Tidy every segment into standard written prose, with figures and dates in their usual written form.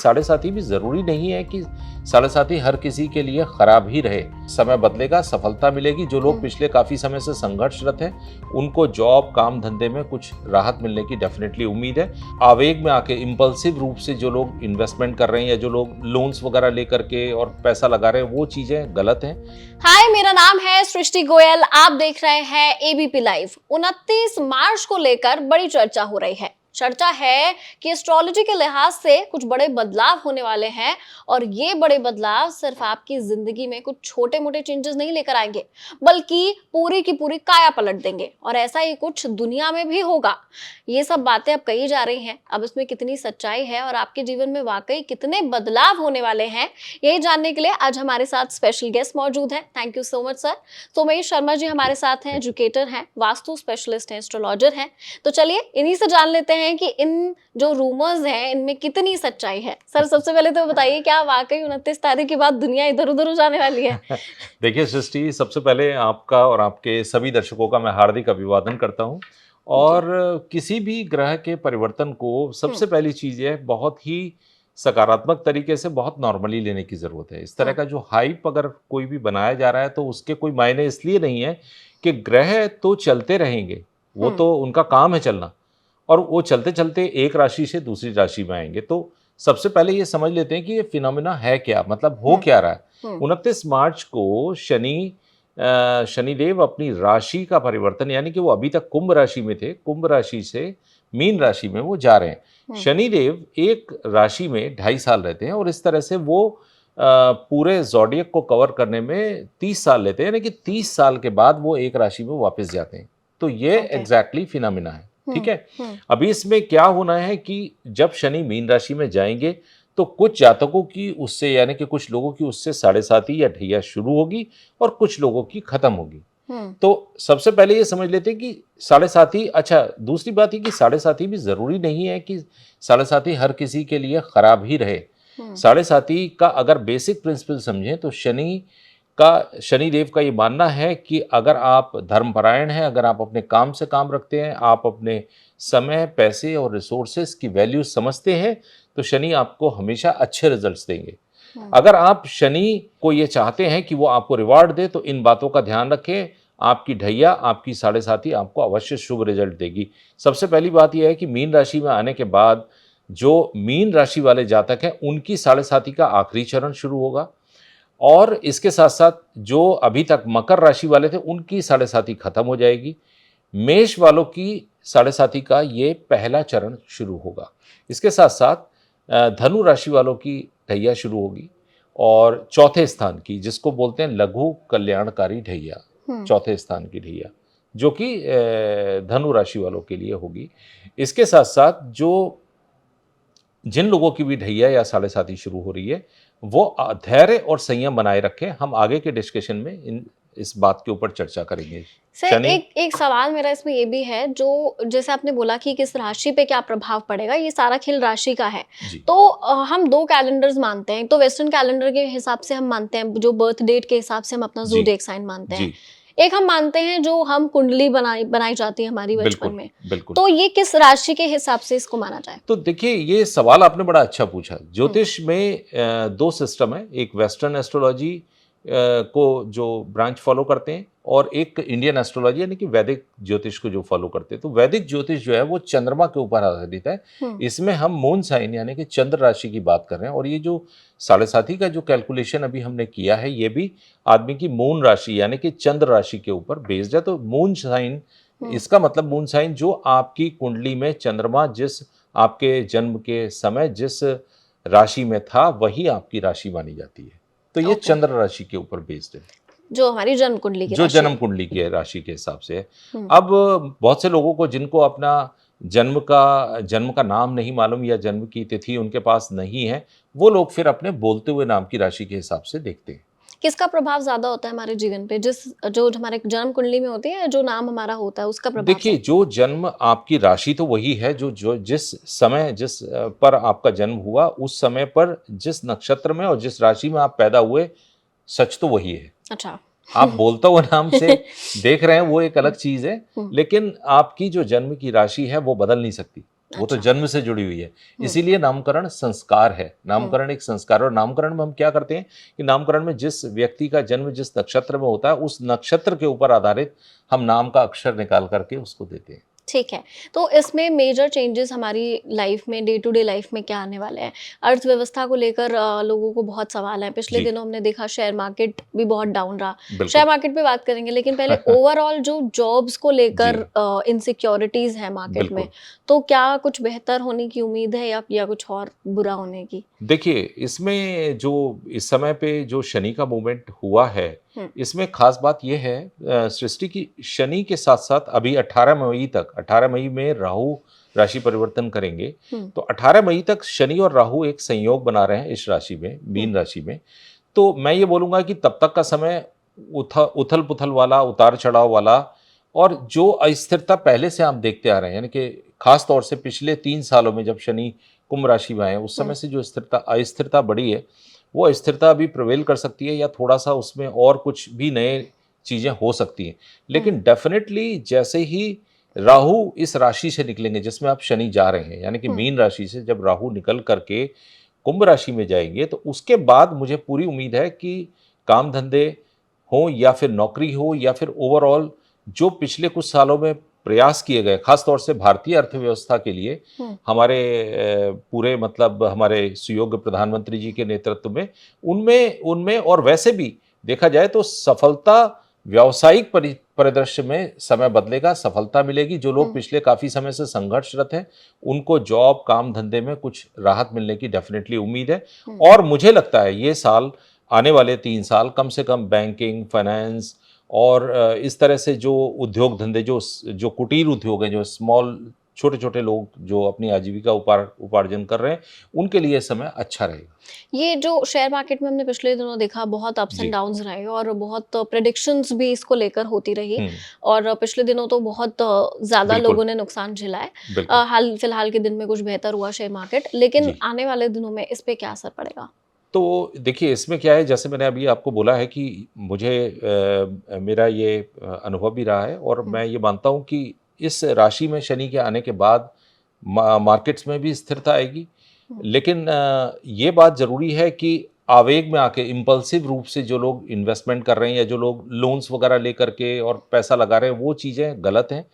साढ़े साथी भी जरूरी नहीं है कि साढ़े साथी हर किसी के लिए खराब ही रहे। समय बदलेगा, सफलता मिलेगी। जो लोग पिछले काफी समय से संघर्षरत हैं उनको जॉब, काम धंधे में कुछ राहत मिलने की डेफिनेटली उम्मीद है। आवेग में आके इम्पल्सिव रूप से जो लोग इन्वेस्टमेंट कर रहे हैं या जो लोग लोन्स वगैरह लेकर के और पैसा लगा रहे हैं, वो चीजें गलत हैं। हाय, मेरा नाम है सृष्टि गोयल। आप देख रहे हैं एबीपी लाइव। 29 मार्च को लेकर बड़ी चर्चा हो रही है। चर्चा है कि एस्ट्रोलॉजी के लिहाज से कुछ बड़े बदलाव होने वाले हैं और ये बड़े बदलाव सिर्फ आपकी जिंदगी में कुछ छोटे मोटे चेंजेस नहीं लेकर आएंगे, बल्कि पूरी की पूरी काया पलट देंगे। और ऐसा ही कुछ दुनिया में भी होगा। ये सब बातें अब कही जा रही हैं। अब इसमें कितनी सच्चाई है और आपके जीवन में वाकई कितने बदलाव होने वाले हैं, यही जानने के लिए आज हमारे साथ स्पेशल गेस्ट मौजूद हैं। Thank you so much sir. Somesh Sharma ji हमारे साथ हैं, एजुकेटर हैं, वास्तु स्पेशलिस्ट हैं, एस्ट्रोलॉजर हैं। तो चलिए इन्हीं से जान लेते हैं कि इन जो रूमर्स हैं इनमें कितनी सच्चाई है। सर, सबसे पहले तो बताइए, क्या वाकई 29 तारीख के बाद दुनिया इधर उधर हो जाने वाली है? देखिए सृष्टि, सबसे पहले आपका और आपके सभी दर्शकों का मैं हार्दिक अभिवादन करता हूं। और किसी भी ग्रह के परिवर्तन को सबसे पहली चीज है बहुत ही सकारात्मक तरीके से, बहुत नॉर्मली लेने की जरूरत है। इस तरह का जो हाइप अगर कोई भी बनाया जा रहा है तो उसके कोई मायने इसलिए नहीं है कि ग्रह तो चलते रहेंगे, वो तो उनका काम है चलना, और वो चलते चलते एक राशि से दूसरी राशि में आएंगे। तो सबसे पहले ये समझ लेते हैं कि ये फिनोमिना है क्या, मतलब हो क्या रहा है। 29 मार्च को शनिदेव अपनी राशि का परिवर्तन, यानी कि वो अभी तक कुंभ राशि में थे, कुंभ राशि से मीन राशि में वो जा रहे हैं। शनिदेव एक राशि में 2.5 साल रहते हैं और इस तरह से वो पूरे ज़ोडिएक को कवर करने में 30 साल लेते हैं, यानी कि 30 साल के बाद वो एक राशि में वापस जाते हैं। तो ये एग्जैक्टली फिनोमिना है। ठीक है। अभी इसमें क्या होना है कि जब शनि मीन राशि में जाएंगे तो कुछ जातकों की उससे, यानी कि कुछ लोगों की उससे साढ़े साती या ढैया शुरू होगी और कुछ लोगों की खत्म होगी। तो सबसे पहले ये समझ लेते हैं कि साढ़े साती, अच्छा दूसरी बात है कि साढ़े साती भी जरूरी नहीं है कि साढ़े साती हर किसी के लिए खराब ही रहे। साढ़े साती का अगर बेसिक प्रिंसिपल समझें तो शनिदेव का ये मानना है कि अगर आप धर्मपरायण हैं, अगर आप अपने काम से काम रखते हैं, आप अपने समय, पैसे और रिसोर्सेस की वैल्यू समझते हैं, तो शनि आपको हमेशा अच्छे रिजल्ट्स देंगे। अगर आप शनि को ये चाहते हैं कि वो आपको रिवार्ड दे, तो इन बातों का ध्यान रखें। आपकी ढैया, आपकी साढ़े साती आपको अवश्य शुभ रिजल्ट देगी। सबसे पहली बात यह है कि मीन राशि में आने के बाद जो मीन राशि वाले जातक हैं उनकी साढ़े साती का आखिरी चरण शुरू होगा, और इसके साथ साथ जो अभी तक मकर राशि वाले थे उनकी साढ़े साती खत्म हो जाएगी। मेष वालों की साढ़े साती का ये पहला चरण शुरू होगा। इसके साथ साथ धनु राशि वालों की ढैया शुरू होगी, और चौथे स्थान की, जिसको बोलते हैं लघु कल्याणकारी ढैया, चौथे स्थान की ढैया जो कि धनु राशि वालों के लिए होगी। इसके साथ साथ जो जिन लोगों की भी ढैया या साढ़े साती शुरू हो रही है वो धैर्य और संयम बनाए रखें। हम आगे के डिस्कशन में इस बात के ऊपर चर्चा करेंगे। सर, एक सवाल मेरा इसमें ये भी है, जो जैसे आपने बोला कि किस राशि पे क्या प्रभाव पड़ेगा, ये सारा खेल राशि का है। तो हम 2 कैलेंडर्स मानते हैं। तो वेस्टर्न कैलेंडर के हिसाब से हम मानते हैं, जो बर्थ डेट के हिसाब से हम अपना ज़ोडिएक साइन मानते हैं। एक हम मानते हैं जो हम कुंडली बनाई जाती है हमारी बचपन में। तो ये किस राशि के हिसाब से इसको माना जाए? तो देखिए, ये सवाल आपने बड़ा अच्छा पूछा। ज्योतिष में 2 सिस्टम है, एक वेस्टर्न एस्ट्रोलॉजी को जो ब्रांच फॉलो करते हैं, और एक इंडियन एस्ट्रोलॉजी यानी कि वैदिक ज्योतिष को जो फॉलो करते हैं। तो वैदिक ज्योतिष जो है वो चंद्रमा के ऊपर आधारित है। इसमें हम मून साइन यानी कि चंद्र राशि की बात कर रहे हैं, और ये जो साढ़े साती का जो कैलकुलेशन अभी हमने किया है ये भी आदमी की मून राशि यानी कि चंद्र राशि के ऊपर बेस्ड है। तो मून साइन, इसका मतलब मून साइन जो आपकी कुंडली में चंद्रमा जिस आपके जन्म के समय जिस राशि में था वही आपकी राशि मानी जाती है। तो ये चंद्र राशि के ऊपर बेस्ड है, जो हमारी जन्म कुंडली की, जो जन्म कुंडली की राशि के हिसाब से है। अब बहुत से लोगों को जिनको अपना जन्म का नाम नहीं मालूम या जन्म की तिथि उनके पास नहीं है, वो लोग फिर अपने बोलते हुए नाम की राशि के हिसाब से देखते हैं। किसका प्रभाव ज्यादा होता है हमारे जीवन पे? जो हमारे जन्म कुंडली में होती है, जो नाम हमारा होता है, उसका प्रभाव? देखिए, जो जन्म आपकी राशि तो वही है जो जिस समय जिस पर आपका जन्म हुआ उस समय पर जिस नक्षत्र में और जिस राशि में आप पैदा हुए, सच तो वही है। अच्छा। आप बोलता हुआ नाम से देख रहे हैं वो एक अलग चीज है, लेकिन आपकी जो जन्म की राशि है वो बदल नहीं सकती। वो तो अच्छा। जन्म से जुड़ी हुई है। इसीलिए नामकरण संस्कार है। नामकरण एक संस्कार है, और नामकरण में हम क्या करते हैं कि नामकरण में जिस व्यक्ति का जन्म जिस नक्षत्र में होता है, उस नक्षत्र के ऊपर आधारित हम नाम का अक्षर निकाल करके उसको देते हैं। ठीक है। तो इसमें मेजर चेंजेस हमारी लाइफ में, डे टू डे लाइफ में क्या आने वाले हैं? अर्थव्यवस्था को लेकर लोगों को बहुत सवाल हैं। पिछले जी, दिनों हमने देखा शेयर मार्केट भी बहुत डाउन रहा। शेयर बिल्कुल। मार्केट पे बात करेंगे, लेकिन पहले ओवरऑल जो जॉब्स को जी, लेकर इनसिक्योरिटीज़ है मार्केट में, बिल्कुल। तो क्या कुछ बेहतर होने की उम्मीद है या कुछ और बुरा होने की? देखिए, इसमें जो इस समय पे जो शनि का मूवमेंट हुआ है, हुँ, इसमें ख़ास बात ये है सृष्टि की, शनि के साथ-साथ अभी 18 मई तक, 18 मई में राहु राशि परिवर्तन करेंगे। हुँ, तो 18 मई तक शनि और राहु एक संयोग बना रहे हैं इस राशि में, हुँ, मीन राशि में। तो मैं ये बोलूँगा कि तब तक का समय उथल-पुथल वाला, उतार-चढ़ाव वाला, और जो अस्थिरता पहले से हम देखते आ रहे हैं, यानी कि ख़ास तौर से पिछले 3 सालों में जब शनि कुंभ राशि में आए, उस हुँ, समय से जो अस्थिरता बढ़ी है, वो अस्थिरता अभी प्रिवेल कर सकती है, या थोड़ा-सा उसमें और कुछ भी नए चीज़ें हो सकती हैं। हुँ, लेकिन डेफ़िनेटली जैसे ही राहु इस राशि से निकलेंगे जिसमें अब शनि जा रहे हैं, यानी कि हुँ, मीन राशि से जब राहु निकल करके कुंभ राशि में जाएँगे, तो उसके बाद मुझे पूरी उम्मीद है कि काम-धंधे हों या फिर नौकरी हो या फिर ओवरऑल जो पिछले कुछ सालों में प्रयास किए गए, खास तौर से भारतीय अर्थव्यवस्था के लिए, हुँ, हमारे पूरे मतलब हमारे सुयोग्य प्रधानमंत्री जी के नेतृत्व में, उनमें उनमें और वैसे भी देखा जाए तो सफलता, व्यावसायिक परिदृश्य में समय बदलेगा, सफलता मिलेगी। जो लोग हुँ, पिछले काफ़ी समय से संघर्षरत हैं, उनको जॉब, काम-धंधे में कुछ राहत मिलने की डेफ़िनेटली उम्मीद है। हुँ, और मुझे लगता है ये साल, आने वाले 3 साल कम से कम बैंकिंग, फाइनेंस और इस तरह से जो उद्योग धंधे, जो कुटीर उद्योग हैं, जो स्मॉल छोटे-छोटे लोग जो अपनी आजीविका उपार्जन कर रहे हैं, उनके लिए समय अच्छा रहेगा। ये जो शेयर मार्केट में हमने पिछले दिनों देखा, बहुत अप्स एंड जी। डाउन्स रहे और बहुत प्रेडिक्शंस भी इसको लेकर होती रही हुँ, और पिछले दिनों तो बहुत ज़्यादा बिल्कुल, लोगों ने नुकसान झेला है। बिल्कुल। हाल फिलहाल के दिन में कुछ बेहतर हुआ शेयर मार्केट, लेकिन जी। आने वाले दिनों में इस पे क्या असर पड़ेगा? तो देखिए, इसमें क्या है, जैसे मैंने अभी आपको बोला है कि मुझे मेरा ये अनुभव भी रहा है, और हुँ, मैं ये मानता हूँ कि इस राशि में शनि के आने के बाद मार्केट्स में भी स्थिरता आएगी। हुँ, लेकिन ये बात ज़रूरी है कि आवेग में आके इम्पल्सिव रूप से जो लोग इन्वेस्टमेंट कर रहे हैं, या जो लोग लोन्स वगैरह लेकर के और पैसा लगा रहे हैं, वो चीज़ें गलत हैं।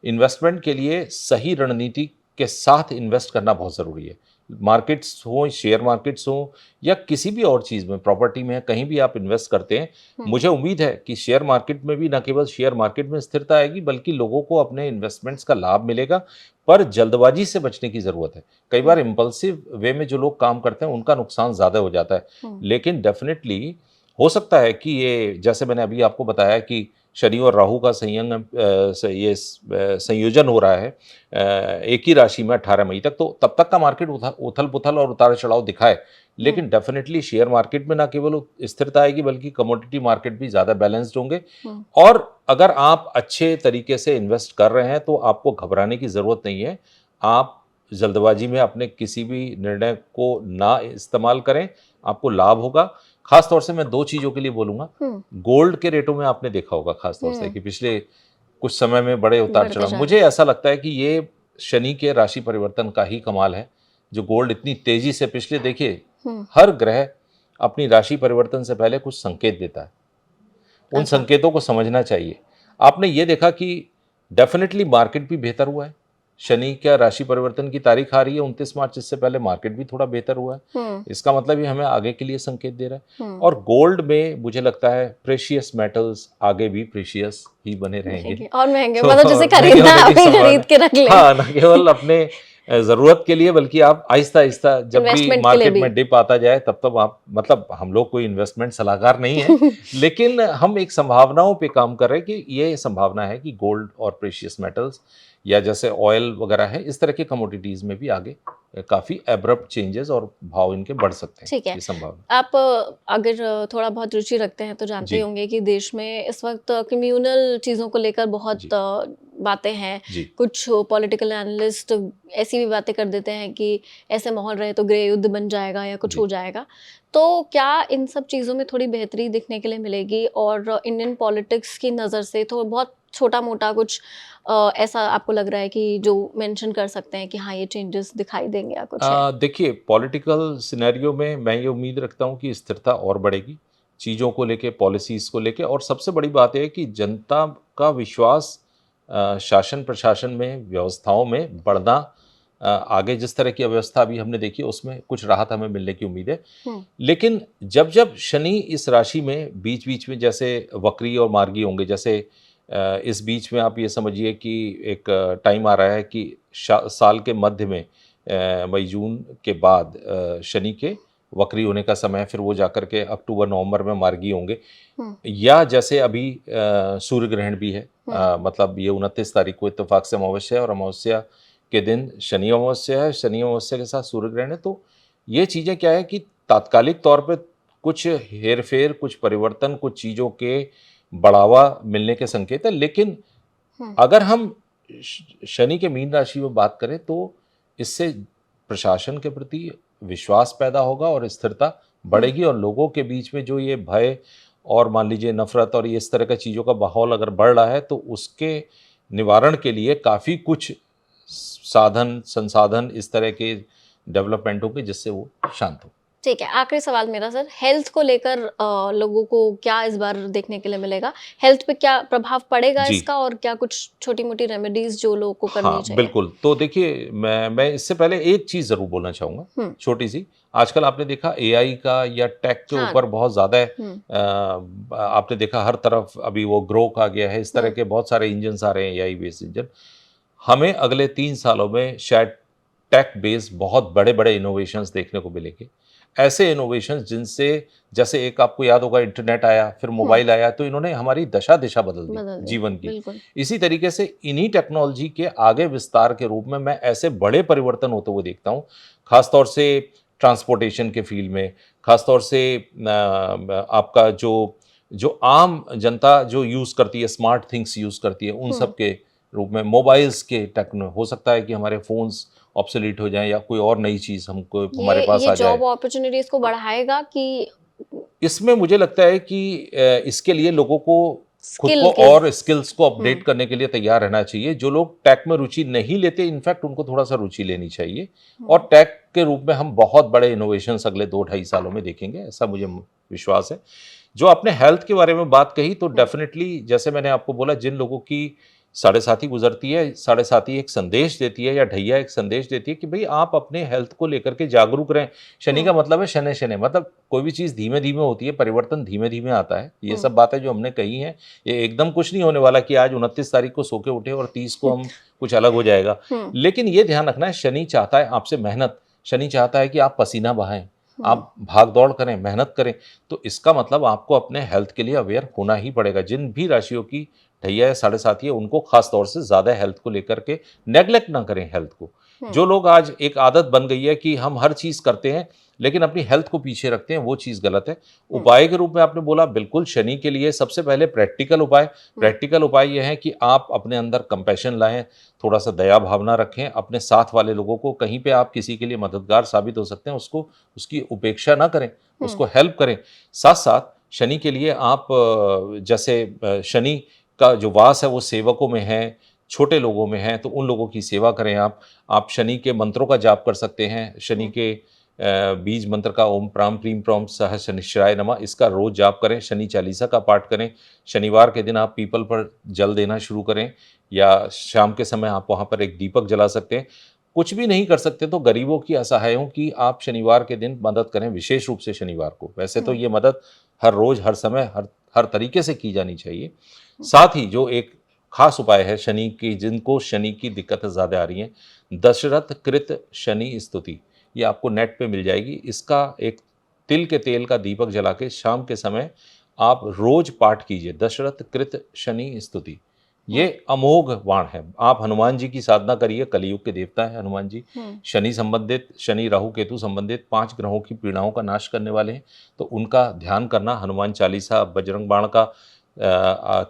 इन्वेस्टमेंट के लिए सही रणनीति के साथ इन्वेस्ट करना बहुत ज़रूरी है। मार्केट्स हों, शेयर मार्केट्स हों, या किसी भी और चीज़ में, प्रॉपर्टी में, कहीं भी आप इन्वेस्ट करते हैं, हुँ, मुझे उम्मीद है कि शेयर मार्केट में भी न केवल शेयर मार्केट में स्थिरता आएगी, बल्कि लोगों को अपने इन्वेस्टमेंट्स का लाभ मिलेगा। पर जल्दबाजी से बचने की ज़रूरत है। कई हुँ, बार इम्पल्सिव वे में जो लोग काम करते हैं, उनका नुकसान ज़्यादा हो जाता है। हुँ, लेकिन डेफ़िनेटली हो सकता है कि ये, जैसे मैंने अभी आपको बताया कि शनि और राहु का संयोजन हो रहा है एक ही राशि में 18 मई तक, तो तब तक का मार्केट उथल-पुथल और उतार-चढ़ाव दिखाए। हुँ, लेकिन डेफ़िनेटली शेयर मार्केट में ना केवल स्थिरता आएगी, बल्कि कमोडिटी मार्केट भी ज़्यादा बैलेंस्ड होंगे। हुँ, और अगर आप अच्छे तरीके से इन्वेस्ट कर रहे हैं, तो आपको घबराने की ज़रूरत नहीं है। आप जल्दबाजी में अपने किसी भी निर्णय को ना इस्तेमाल करें, आपको लाभ होगा। ख़ास तौर से मैं 2 चीज़ों के लिए बोलूँगा। हुँ, गोल्ड के रेटों में आपने देखा होगा ख़ास तौर से हुँ, कि पिछले कुछ समय में बड़े बढ़ते उतार-चढ़ाव, जा रहे मुझे हैं। ऐसा लगता है कि ये शनि के राशि परिवर्तन का ही कमाल है, जो गोल्ड इतनी तेज़ी से, पिछले देखिए, हुँ, हर ग्रह अपनी राशि परिवर्तन से पहले कुछ संकेत देता है। उन अच्छा, संकेतों को समझना चाहिए। आपने ये देखा कि डेफ़िनेटली मार्केट भी बेहतर हुआ है। शनि का राशि परिवर्तन की तारीख आ रही है 29 मार्च, इससे पहले मार्केट भी थोड़ा बेहतर हुआ है। हुँ, इसका मतलब ये हमें आगे के लिए संकेत दे रहा है। हुँ, और गोल्ड में मुझे लगता है प्रेशियस मेटल्स आगे भी प्रेशियस ही बने रहेंगे। रहेंगे और महँगे, तो मतलब जिसे और महँगे खरीदना होने है की अभी संभावना खरीद है। के रख लें। हाँ, ना केवल अपने ज़रूरत के लिए, बल्कि आप आहिस्ता-आहिस्ता जब भी इन्वेस्टमेंट के लिए मार्केट भी। में डिप आता जाए, तब आप, मतलब हम लोग कोई इन्वेस्टमेंट सलाहकार नहीं हैं, लेकिन हम एक संभावनाओं पे काम कर रहे हैं कि ये संभावना है कि गोल्ड और प्रेशियस मेटल्स, या जैसे ऑयल वगैरह है, इस तरह के कमोडिटीज़ में भी आगे काफ़ी एब्रप्ट चेंजेस और भाव इनके बढ़ सकते हैं, ठीक है। ये संभावना। आप अगर थोड़ा बहुत रुचि रखते हैं तो जानते ही जी, होंगे कि देश में इस वक़्त कम्युनल चीज़ों को लेकर बहुत जी, बातें हैं। जी, कुछ पॉलिटिकल एनालिस्ट ऐसी भी बातें कर देते हैं कि ऐसे माहौल रहे तो गृह युद्ध बन जाएगा या कुछ जी। हो जाएगा। तो क्या इन सब चीज़ों में थोड़ी बेहतरी दिखने के लिए मिलेगी और इंडियन पॉलिटिक्स की नज़र से तो बहुत छोटा मोटा कुछ ऐसा आपको लग रहा है कि जो मेंशन कर सकते हैं कि हाँ ये चेंजेस दिखाई देंगे या कुछ है? देखिए, पॉलिटिकल सिनेरियो में मैं ये उम्मीद रखता हूँ कि स्थिरता और बढ़ेगी, चीज़ों को लेके, पॉलिसीज़ को लेके, और सबसे बड़ी बात ये है कि जनता का विश्वास शासन प्रशासन में, व्यवस्थाओं में बढ़ना, आगे जिस तरह की अव्यवस्था अभी हमने देखी है उसमें कुछ राहत हमें मिलने की उम्मीद है। हम्म। लेकिन जब शनि इस राशि में बीच-बीच में जैसे वक्री और मार्गी होंगे, जैसे इस बीच में आप ये समझिए कि एक टाइम आ रहा है कि साल के मध्य में मई जून के बाद शनि के वक्री होने का समय है, फिर वो जाकर के अक्टूबर नवंबर में मार्गी होंगे। या जैसे अभी सूर्य ग्रहण भी है, मतलब ये 29 तारीख को इत्तेफाक से अमावस्या है, और अमावस्या के दिन शनि अमावस्या है, शनि अमावस्या के साथ सूर्य ग्रहण है। तो ये चीज़ें क्या है कि तात्कालिक तौर पे कुछ हेर-फेर, कुछ परिवर्तन, कुछ चीज़ों के बढ़ावा मिलने के संकेत है। लेकिन अगर हम शनि के मीन राशि में बात करें तो इससे प्रशासन के प्रति विश्वास पैदा होगा और स्थिरता बढ़ेगी, और लोगों के बीच में जो ये भय और मान लीजिए नफरत और ये इस तरह का चीज़ों का माहौल अगर बढ़ रहा है तो उसके निवारण के लिए काफ़ी कुछ साधन संसाधन इस तरह के डेवलपमेंट होंगे जिससे वो शांत हो। ठीक है, आखिरी सवाल मेरा सर, हेल्थ को लेकर लोगों को क्या इस बार देखने के लिए मिलेगा? हेल्थ पे क्या प्रभाव पड़ेगा जी। इसका, और क्या कुछ छोटी-मोटी रेमेडीज जो लोगों को करनी हाँ, चाहिए? बिल्कुल। तो देखिए, मैं इससे पहले एक चीज़ ज़रूर बोलना चाहूँगा, छोटी-सी। आजकल आपने देखा एआई का या टेक के हाँ। ऊपर बहुत ज़्यादा आपने देखा हर तरफ अभी वो ग्रोक आ गया है, इस तरह के बहुत सारे इंजन्स आ रहे हैं, एआई बेस्ड इंजन। हमें अगले 3 सालों में शायद टेक बेस्ड बहुत बड़े-बड़े इनोवेशंस देखने को मिलेंगे। ऐसे इनोवेशंस जिनसे, जैसे एक आपको याद होगा इंटरनेट आया, फिर मोबाइल आया, तो इन्होंने हमारी दशा-दिशा बदल दी बदल दी, जीवन की। बिल्कुल। इसी तरीके से इन्हीं टेक्नोलॉजी के आगे विस्तार के रूप में मैं ऐसे बड़े परिवर्तन होते हुए देखता हूँ, खासतौर से ट्रांसपोर्टेशन के फील्ड में, खासतौर से आपका जो आम जनता जो यूज़ करती है, स्मार्ट थिंग्स यूज़ करती है, उन सब के रूप में, मोबाइल्स के टेक्नो, हो सकता है कि हमारे फ़ोन्स ऑब्सोलीट हो जाएँ या कोई और नई चीज़ हमको हमारे पास ये आ जाए। जॉब अपॉर्चुनिटीज को बढ़ाएगा कि इसमें मुझे लगता है कि इसके लिए लोगों को खुद स्किल को के? और स्किल्स को अपडेट करने के लिए तैयार रहना चाहिए। जो लोग टेक में रुचि नहीं लेते, इनफैक्ट उनको थोड़ा-सा रुचि लेनी चाहिए, और टेक के रूप में हम बहुत बड़े इनोवेशंस अगले 2 ढाई सालों में देखेंगे, ऐसा मुझे विश्वास है। जो आपने हेल्थ के बारे में बात कही, तो डेफ़िनेटली जैसे मैंने आपको बोला, जिन लोगों की साढ़े साती गुज़रती है, साढ़े साती एक संदेश देती है या ढैया एक संदेश देती है कि भई आप अपने हेल्थ को लेकर के जागरूक रहें। शनि का मतलब है शनैः-शनैः, मतलब कोई भी चीज़ धीमे-धीमे होती है, परिवर्तन धीमे-धीमे आता है। ये सब बातें जो हमने कही हैं, ये एकदम कुछ नहीं होने वाला कि आज 29 तारीख को सो के उठे और 30 को हम कुछ अलग हो जाएगा। लेकिन ये ध्यान रखना है, शनि चाहता है आपसे मेहनत, शनि चाहता है कि आप पसीना बहाएँ, आप भाग-दौड़ करें, मेहनत करें। तो इसका मतलब आपको अपने हेल्थ के लिए अवेयर होना ही पड़ेगा। जिन भी राशियों की ढैया या साढ़े साती है, उनको खास तौर से ज़्यादा हेल्थ को लेकर के नेग्लेक्ट ना करें हेल्थ को। जो लोग आज एक आदत बन गई है कि हम हर चीज़ करते हैं लेकिन अपनी हेल्थ को पीछे रखते हैं, वो चीज़ गलत है। उपाय के रूप में आपने बोला, बिल्कुल शनि के लिए सबसे पहले प्रैक्टिकल उपाय ये है कि आप अपने अंदर कंपैशन लाएँ, थोड़ा-सा दया भावना रखें, अपने साथ वाले लोगों को, कहीं पे आप किसी के लिए मददगार साबित हो सकते हैं, उसको उसकी उपेक्षा ना करें, उसको हेल्प करें। साथ-साथ शनि के लिए आप जैसे शनि का जो वास है वो सेवकों में है, छोटे लोगों में है, तो उन लोगों की सेवा करें आप। आप शनि के मंत्रों का जाप कर सकते हैं। शनि के बीज मंत्र का ओम प्राम प्रीम प्रौम सह शनिश्चराय नमः, इसका रोज़ जाप करें। शनि चालीसा का पाठ करें। शनिवार के दिन आप पीपल पर जल देना शुरू करें, या शाम के समय आप वहाँ पर एक दीपक जला सकते हैं। कुछ भी नहीं कर सकते तो गरीबों की, असहायों की आप शनिवार के दिन मदद करें, विशेष रूप से शनिवार को। वैसे तो ये मदद हर रोज़, हर समय, हर तरीके से की जानी चाहिए। साथ ही जो एक खास उपाय है शनि की, जिनको शनि की दिक्कतें ज़्यादा आ रही हैं, दशरथ कृत शनि स्तुति, ये आपको नेट पे मिल जाएगी। इसका एक तिल के तेल का दीपक जला के शाम के समय आप रोज पाठ कीजिए, दशरथ कृत शनि स्तुति। ये अमोघ वाण है। आप हनुमान जी की साधना करिए, कलयुग के देवता है हनुमान जी। शनि संबंधित, शनि राहु केतु संबंधित 5 ग्रहों की पीड़ाओं का नाश करने वाले हैं, तो उनका ध्यान करना, हनुमान चालीसा, बजरंग बाण का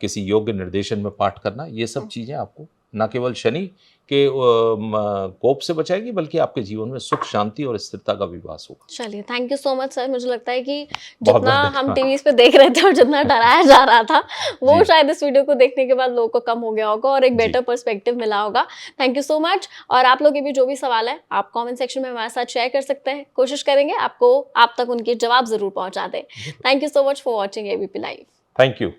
किसी योग्य निर्देशन में पाठ करना, ये सब चीज़ें आपको न केवल शनि के कोप से बचाएगी, बल्कि आपके जीवन में सुख, शांति और स्थिरता का भी वास होगा। चलिए, thank you so much sir. मुझे लगता है कि बहुत जितना बहुत हम धन्यवाद। टीवीज पे देख रहे थे और जितना डराया जा रहा था, वो जी। शायद इस वीडियो को देखने के बाद लोगों को कम हो गया होगा और एक जी। बेटर पर्सपेक्टिव मिला होगा। Thank you so much. और आप लोग के भी जो भी सवाल है, आप कमेंट सेक्शन में हमारे साथ शेयर कर सकते हैं। कोशिश करेंगे आप तक उनके जवाब जरूर पहुंचा दें। Thank you so much for watching ABP live. Thank you.